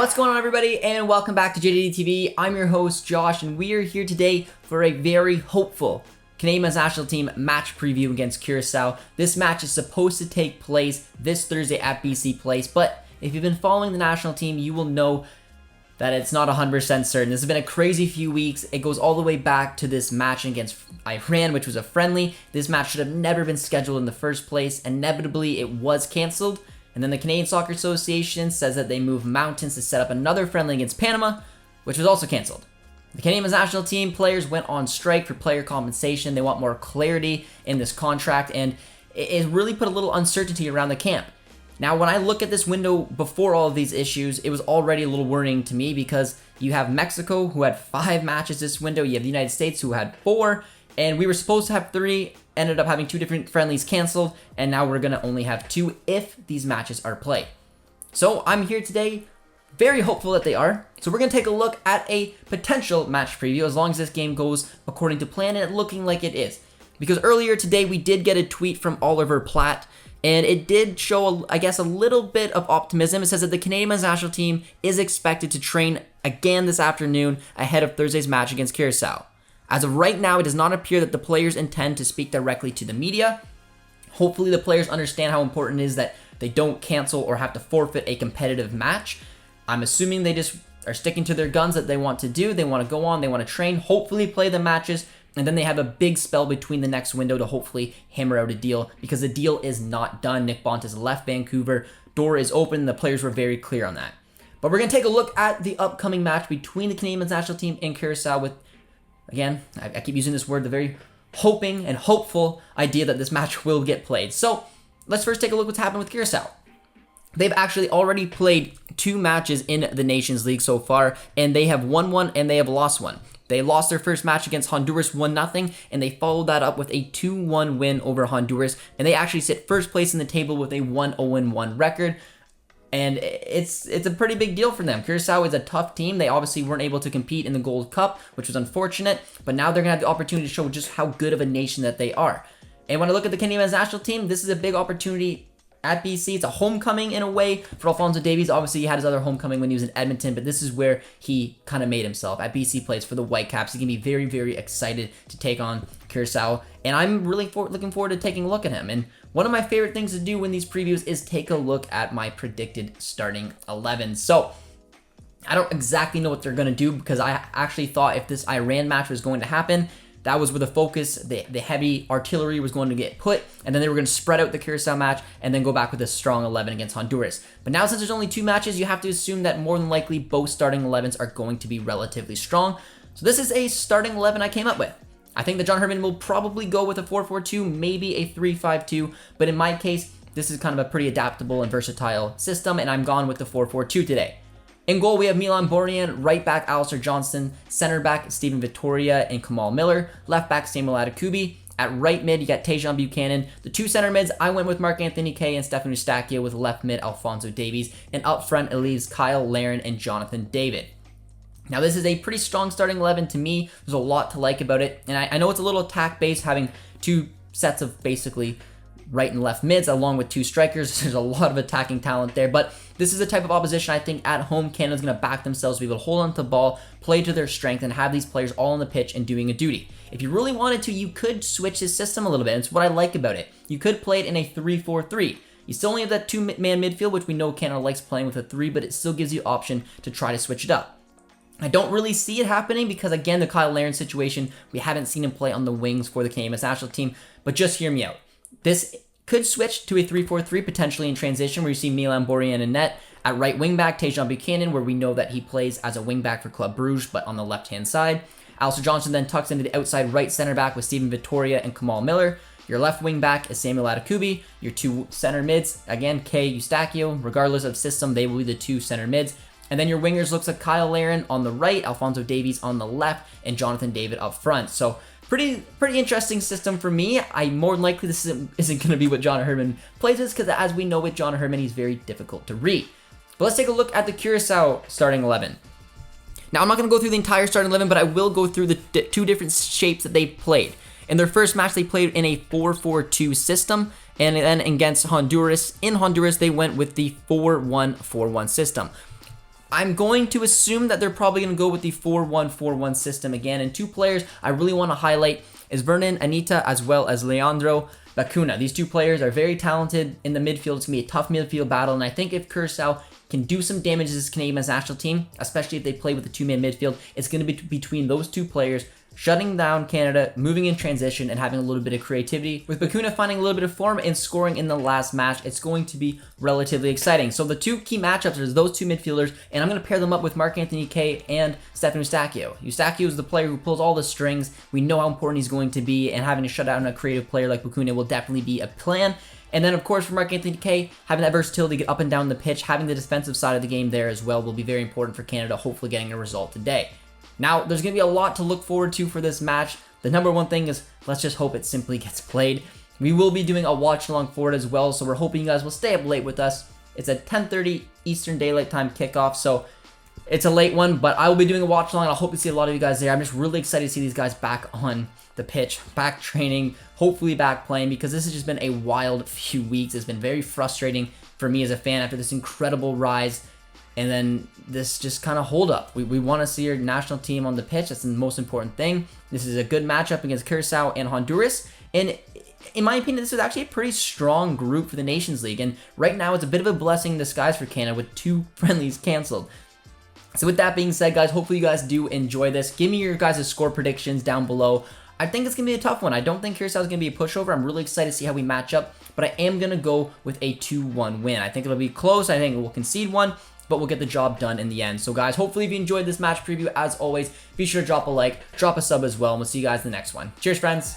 What's going on, everybody, and welcome back to JJD TV. I'm your host, Josh, and we are here today for a very hopeful Canadian men's national team match preview against Curaçao. This match is supposed to take place this Thursday at BC Place, but if you've been following the national team, you will know that it's not 100% certain. This has been a crazy few weeks. It goes all the way back to this match against Iran, which was a friendly. This match should have never been scheduled in the first place. Inevitably, it was canceled. And then the Canadian Soccer Association says that they moved mountains to set up another friendly against Panama, which was also canceled. The Canadian men's national team players went on strike for player compensation. They want more clarity in this contract, and it really put a little uncertainty around the camp. Now, when I look at this window before all of these issues, it was already a little worrying to me because you have Mexico, who had 5 matches this window. You have the United States, who had 4, and we were supposed to have 3, ended up having 2 different friendlies canceled, and now we're going to only have 2 if these matches are played. So I'm here today, very hopeful that they are. So we're going to take a look at a potential match preview as long as this game goes according to plan, and it's looking like it is. Because earlier today, we did get a tweet from Oliver Platt, and it did show, I guess, a little bit of optimism. It says that the Canadian men's national team is expected to train again this afternoon ahead of Thursday's match against Curaçao. As of right now, it does not appear that the players intend to speak directly to the media. Hopefully, the players understand how important it is that they don't cancel or have to forfeit a competitive match. I'm assuming they just are sticking to their guns that they want to do. They want to go on, they want to train, hopefully play the matches, and then they have a big spell between the next window to hopefully hammer out a deal, because the deal is not done. Nick Bont has left Vancouver. Door is open. The players were very clear on that. But we're going to take a look at the upcoming match between the Canadian men's national team and Curaçao with, again, I keep using this word, the very hoping and hopeful idea that this match will get played. So let's first take a look what's happened with Curaçao. They've actually already played 2 matches in the Nations League so far, and they have won 1 and they have lost 1. They lost their first match against Honduras 1-0, and they followed that up with a 2-1 win over Honduras, and they actually sit first place in the table with a 1-0-1 record. And it's a pretty big deal for them. Curaçao is a tough team. They obviously weren't able to compete in the Gold Cup, which was unfortunate, but now they're going to have the opportunity to show just how good of a nation that they are. And when I look at the Canadian men's national team, this is a big opportunity at BC. It's a homecoming in a way for Alphonso Davies. Obviously, he had his other homecoming when he was in Edmonton, but this is where he kind of made himself. At BC Place for the Whitecaps. He can be very, very excited to take on Curaçao, and I'm really looking forward to taking a look at him. And one of my favorite things to do in these previews is take a look at my predicted starting 11. So I don't exactly know what they're going to do, because I actually thought if this Iran match was going to happen, that was where the focus, the heavy artillery was going to get put, and then they were going to spread out the Curaçao match and then go back with a strong 11 against Honduras. But now, since there's only 2 matches, you have to assume that more than likely both starting 11s are going to be relatively strong. So this is a starting 11 I came up with. I think that John Herman will probably go with a 4-4-2, maybe a 3-5-2, but in my case, this is kind of a pretty adaptable and versatile system, and I'm gone with the 4-4-2 today. In goal, we have Milan Borjan, right back Alistair Johnston, center back Stephen Vittoria and Kamal Miller, left back Samuel Adekubi. At right mid, you got Tejan Buchanan. The 2 center mids, I went with Mark Anthony Kaye and Stefan Eustachio, with left mid Alphonso Davies, and up front it leaves Kyle Larin and Jonathan David. Now, this is a pretty strong starting 11 to me. There's a lot to like about it, and I know it's a little attack-based, having 2 sets of basically right and left mids along with 2 strikers. There's a lot of attacking talent there, but this is a type of opposition I think at home Canada's going to back themselves, be able to hold on to the ball, play to their strength, and have these players all on the pitch and doing a duty. If you really wanted to, you could switch this system a little bit. It's what I like about it. You could play it in a 3-4-3. You still only have that 2-man midfield, which we know Canada likes playing with a 3, but it still gives you option to try to switch it up. I don't really see it happening because, again, the Kyle Larin situation, we haven't seen him play on the wings for the Canadian men's national team, but just hear me out. This could switch to a 3-4-3 potentially in transition, where you see Milan Borjan in net. At right wing back, Tejan Buchanan, where we know that he plays as a wing back for Club Bruges, but on the left-hand side. Alistair Johnston then tucks into the outside right center back with Stephen Vittoria and Kamal Miller. Your left wing back is Samuel Adekubi. Your 2 center mids, again, Kaye, Eustachio. Regardless of system, they will be the 2 center mids. And then your wingers looks like Kyle Larin on the right, Alphonso Davies on the left, and Jonathan David up front. So pretty interesting system for me. I more than likely this isn't going to be what John Herman plays this, because as we know with John Herman, he's very difficult to read. But let's take a look at the Curaçao starting 11. Now, I'm not going to go through the entire starting 11, but I will go through the 2 different shapes that they played. In their first match, they played in a 4-4-2 system, and then against Honduras, they went with the 4-1-4-1 system. I'm going to assume that they're probably going to go with the 4-1-4-1 system again. And 2 players I really want to highlight is Vernon Anita as well as Leandro Bacuna. These 2 players are very talented in the midfield. It's going to be a tough midfield battle. And I think if Curaçao can do some damage to this Canadian men's national team, especially if they play with a 2-man midfield, it's going to be between those 2 players shutting down Canada, moving in transition, and having a little bit of creativity. With Bacuna finding a little bit of form and scoring in the last match, it's going to be relatively exciting. So the 2 key matchups are those 2 midfielders, and I'm going to pair them up with Marc-Anthony Kaye and Stefan Eustáquio. Eustáquio is the player who pulls all the strings. We know how important he's going to be, and having to shut down a creative player like Bacuna will definitely be a plan. And then, of course, for Marc-Anthony Kaye, having that versatility to get up and down the pitch, having the defensive side of the game there as well will be very important for Canada, hopefully getting a result today. Now, there's going to be a lot to look forward to for this match. The number one thing is, let's just hope it simply gets played. We will be doing a watch along for it as well, so we're hoping you guys will stay up late with us. It's a 10:30 Eastern Daylight Time kickoff, so it's a late one, but I will be doing a watch along. I hope to see a lot of you guys there. I'm just really excited to see these guys back on the pitch, back training, hopefully back playing, because this has just been a wild few weeks. It's been very frustrating for me as a fan after this incredible rise. And then this just kind of hold up. We want to see our national team on the pitch. That's the most important thing. This is a good matchup against Curaçao and Honduras. And in my opinion, this is actually a pretty strong group for the Nations League. And right now, it's a bit of a blessing in disguise for Canada with 2 friendlies canceled. So with that being said, guys, hopefully you guys do enjoy this. Give me your guys' score predictions down below. I think it's going to be a tough one. I don't think Curaçao is going to be a pushover. I'm really excited to see how we match up. But I am going to go with a 2-1 win. I think it'll be close. I think we'll concede 1. But we'll get the job done in the end. So guys, hopefully if you enjoyed this match preview, as always, be sure to drop a like, drop a sub as well, and we'll see you guys in the next one. Cheers, friends.